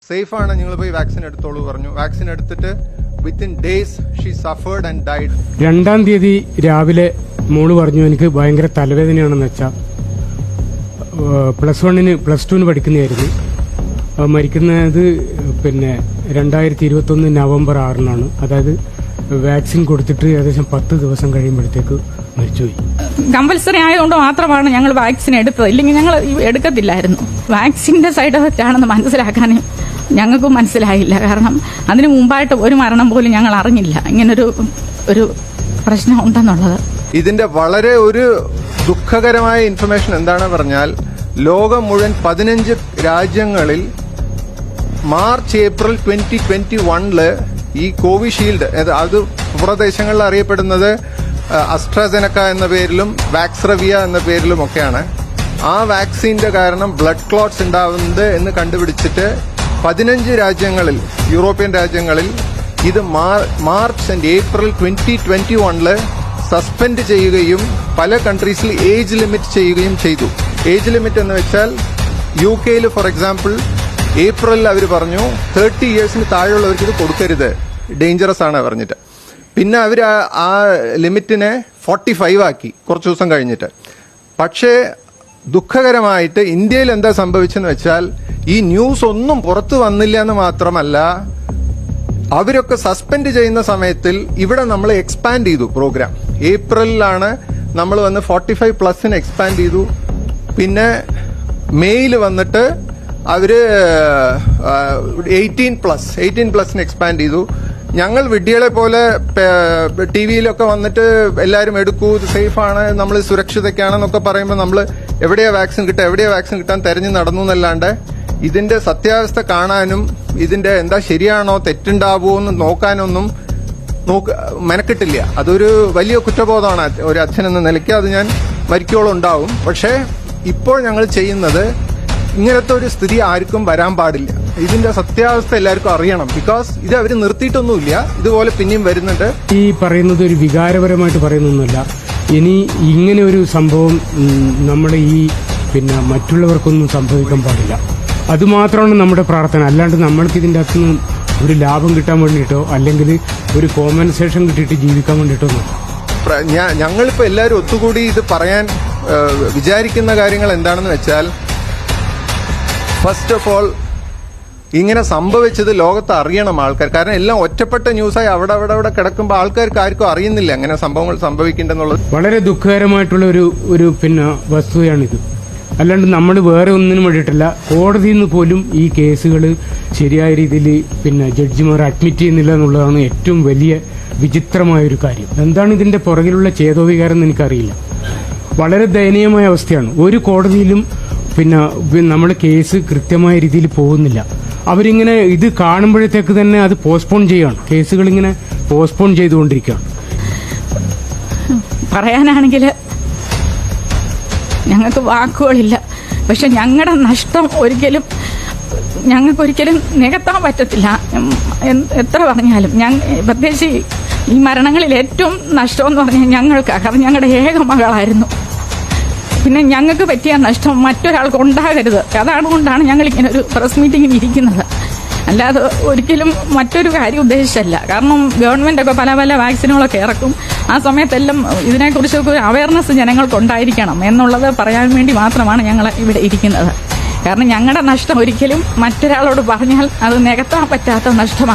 Safe ആണ്, നിങ്ങൾ പോയി വാക്സിൻ എടുത്തോളൂ പറഞ്ഞു. വാക്സിൻ എടുത്തിട്ട് within days she suffered and died. 2-ാം തീയതി രാവിലെ മോള് പറഞ്ഞു എനിക്ക് ഭയങ്കര തലവേദനയാണെന്ന് വെച്ചാൽ പ്ലസ് ടുവിന് പഠിക്കുന്നതായിരുന്നു. മരിക്കുന്നത് 2021 നവംബർ 6-നാണ്. അതായത് വാക്സിൻ കൊടുത്തിട്ട് ഏകദേശം 10 ദിവസം കഴിയുമ്പോഴത്തേക്ക് മരിച്ചുപോയി. കമ്പൽസറി ആയതുകൊണ്ട് മാത്രമാണ് ഞങ്ങൾ വാക്സിൻ എടുത്തത്, ഇല്ലെങ്കിൽ ഞങ്ങൾ എടുക്കത്തില്ലായിരുന്നു. വാക്സിന്റെ സൈഡ് എഫക്റ്റ് ആണെന്ന് മനസ്സിലാക്കാനും ഞങ്ങൾക്കും മനസ്സിലായില്ല. കാരണം അതിനു മുമ്പായിട്ട് ഒരു മരണം പോലും ഞങ്ങൾ അറിഞ്ഞില്ല ഇങ്ങനൊരു പ്രശ്നം ഉണ്ടെന്നുള്ളത്. ഇതിന്റെ വളരെ ഒരു ദുഃഖകരമായ ഇൻഫർമേഷൻ എന്താണെന്ന് പറഞ്ഞാൽ, ലോകം മുഴുവൻ 15 രാജ്യങ്ങളിൽ മാർച്ച് ഏപ്രിൽ 2021 ഈ കോവിഷീൽഡ്, അത് പുറദേശങ്ങളിൽ അറിയപ്പെടുന്നത് അസ്ട്രാസെനക്ക എന്ന പേരിലും വാക്സ്റവിയ എന്ന പേരിലും ഒക്കെയാണ്. ആ വാക്സിന്റെ കാരണം ബ്ലഡ് ക്ലോട്ട്സ് ഉണ്ടാവുന്നത് എന്ന് കണ്ടുപിടിച്ചിട്ട് 15 രാജ്യങ്ങളിൽ, യൂറോപ്യൻ രാജ്യങ്ങളിൽ ഇത് മാർച്ച് ആൻഡ് ഏപ്രിൽ 2021 സസ്പെൻഡ് ചെയ്യുകയും പല കൺട്രീസിൽ ഏജ് ലിമിറ്റ് ചെയ്യുകയും ചെയ്തു. ഏജ് ലിമിറ്റ് എന്ന് വെച്ചാൽ UK ഫോർ എക്സാമ്പിൾ ഏപ്രിലിൽ അവർ പറഞ്ഞു 30 ഇയേഴ്സിന് താഴെയുള്ളവർക്ക് ഇത് കൊടുക്കരുത്, ഡേഞ്ചറസ് ആണ് പറഞ്ഞിട്ട്. പിന്നെ അവർ ആ ലിമിറ്റിനെ 45 ആക്കി കുറച്ച് ദിവസം കഴിഞ്ഞിട്ട്. പക്ഷേ ദുഃഖകരമായിട്ട് ഇന്ത്യയിൽ എന്താ സംഭവിച്ചെന്ന് വെച്ചാൽ, ഈ ന്യൂസ് ഒന്നും പുറത്തു വന്നില്ല എന്ന് മാത്രമല്ല, അവരൊക്കെ സസ്പെൻഡ് ചെയ്യുന്ന സമയത്തിൽ ഇവിടെ നമ്മൾ എക്സ്പാൻഡ് ചെയ്തു പ്രോഗ്രാം. ഏപ്രിലിലാണ് നമ്മൾ വന്ന് 45+ എക്സ്പാൻഡ് ചെയ്തു. പിന്നെ മെയ്യിൽ വന്നിട്ട് അവര് 18+ എക്സ്പാൻഡ് ചെയ്തു. ഞങ്ങൾ വിഡ്ഢികളെ പോലെ ടിവിയിലൊക്കെ വന്നിട്ട് എല്ലാവരും എടുക്കൂ, ഇത് സേഫാണ്, നമ്മൾ സുരക്ഷിതയ്ക്കാണെന്നൊക്കെ പറയുമ്പോൾ നമ്മൾ എവിടെയാ വാക്സിൻ കിട്ടാൻ തെരഞ്ഞു നടന്നു എന്നല്ലാണ്ട് ഇതിന്റെ സത്യാവസ്ഥ കാണാനും ഇതിന്റെ എന്താ ശരിയാണോ തെറ്റുണ്ടാവുമോ എന്ന് നോക്കാനൊന്നും മെനക്കെട്ടില്ല. അതൊരു വലിയ കുറ്റബോധമാണ് ഒരു അച്ഛൻ എന്ന നിലയ്ക്ക്. അത് ഞാൻ മരിക്കോളം ഉണ്ടാവും. പക്ഷേ ഇപ്പോൾ ഞങ്ങൾ ചെയ്യുന്നത് ഇങ്ങനത്തെ ഒരു സ്ഥിതി ആർക്കും വരാൻ പാടില്ല. ഇതിന്റെ സത്യാവസ്ഥ എല്ലാവർക്കും അറിയണം. ബിക്കോസ് ഇത് അവർ നിർത്തിയിട്ടൊന്നുമില്ല, ഇതുപോലെ പിന്നെയും വരുന്നുണ്ട്. ഈ പറയുന്നത് ഒരു വികാരപരമായിട്ട് പറയുന്നൊന്നുമല്ല. ഇനി ഇങ്ങനെ ഒരു സംഭവം നമ്മുടെ മറ്റുള്ളവർക്കൊന്നും സംഭവിക്കാൻ പാടില്ല. അതുമാത്രമാണ് നമ്മുടെ പ്രാർത്ഥന. അല്ലാണ്ട് നമ്മൾക്ക് ഇതിന്റെ അകത്തുനിന്ന് ഒരു ലാഭം കിട്ടാൻ വേണ്ടിയിട്ടോ അല്ലെങ്കിൽ ഒരു കോമ്പൻസേഷൻ കിട്ടിയിട്ട് ജീവിക്കാൻ വേണ്ടിയിട്ടോ ഞങ്ങളിപ്പോ എല്ലാവരും ഒത്തുകൂടി ഇത് പറയാൻ വിചാരിക്കുന്ന കാര്യങ്ങൾ എന്താണെന്ന് വെച്ചാൽ, ഫസ്റ്റ് ഓഫ് ഓൾ ഇങ്ങനെ സംഭവിച്ചത് ലോകത്ത് അറിയണം ആൾക്കാർ. കാരണം എല്ലാം ഒറ്റപ്പെട്ട ന്യൂസായി അവിടെ കിടക്കുമ്പോൾ ആൾക്കാർക്ക് ആർക്കും അറിയുന്നില്ല അങ്ങനെ സംഭവങ്ങൾ സംഭവിക്കേണ്ടെന്നുള്ളത്. വളരെ ദുഃഖകരമായിട്ടുള്ള ഒരു വസ്തുതയാണിത്. അല്ലാണ്ട് നമ്മൾ വേറെ ഒന്നിനും വേണ്ടിയിട്ടില്ല. കോടതിയിൽ നിന്ന് പോലും ഈ കേസുകൾ ശരിയായ രീതിയിൽ ജഡ്ജിമാർ അഡ്മിറ്റ് ചെയ്യുന്നില്ല എന്നുള്ളതാണ് ഏറ്റവും വലിയ വിചിത്രമായൊരു കാര്യം. എന്താണ് ഇതിന്റെ പുറകിലുള്ള ചേതോവികാരം എന്ന് എനിക്കറിയില്ല. വളരെ ദയനീയമായ അവസ്ഥയാണ്. ഒരു കോടതിയിലും നമ്മുടെ കേസ് കൃത്യമായ രീതിയിൽ പോകുന്നില്ല. അവരിങ്ങനെ ഇത് കാണുമ്പോഴത്തേക്ക് തന്നെ അത് പോസ്റ്റ്പോൺ ചെയ്യുകയാണ്. കേസുകൾ ഇങ്ങനെ പോസ്റ്റ്പോൺ ചെയ്തുകൊണ്ടിരിക്കുകയാണ്. പറയാനാണെങ്കിൽ ഞങ്ങൾക്ക് വാക്കുകളില്ല. പക്ഷെ ഞങ്ങളുടെ നഷ്ടം ഞങ്ങൾക്കൊരിക്കലും നികത്താൻ പറ്റത്തില്ല. എത്ര പറഞ്ഞാലും പ്രത്യേകിച്ച് ഈ മരണങ്ങളിൽ ഏറ്റവും നഷ്ടം എന്ന് പറഞ്ഞാൽ ഞങ്ങൾക്കാണ്. കാരണം ഞങ്ങളുടെ ഏക മകളായിരുന്നു. പിന്നെ ഞങ്ങൾക്ക് പറ്റിയ നഷ്ടം മറ്റൊരാൾക്ക് ഉണ്ടാകരുത്. അതുകൊണ്ടാണ് ഞങ്ങൾ ഇങ്ങനെ ഒരു പ്രസ് മീറ്റിംഗിന് ഇരിക്കുന്നത്. അല്ലാതെ ഒരിക്കലും മറ്റൊരു കാര്യം ഉദ്ദേശിച്ചല്ല. കാരണം ഗവൺമെന്റൊക്കെ പല വാക്സിനുകളൊക്കെ ഇറക്കും. ആ സമയത്തെല്ലാം ഇതിനെക്കുറിച്ചൊക്കെ ഒരു അവയർനെസ് ജനങ്ങൾക്കുണ്ടായിരിക്കണം എന്നുള്ളത് പറയാൻ വേണ്ടി മാത്രമാണ് ഞങ്ങൾ ഇവിടെ ഇരിക്കുന്നത്. കാരണം ഞങ്ങളുടെ നഷ്ടം ഒരിക്കലും മറ്റൊരാളോട് പറഞ്ഞാൽ അത് നികത്താൻ പറ്റാത്ത നഷ്ടമാണ്.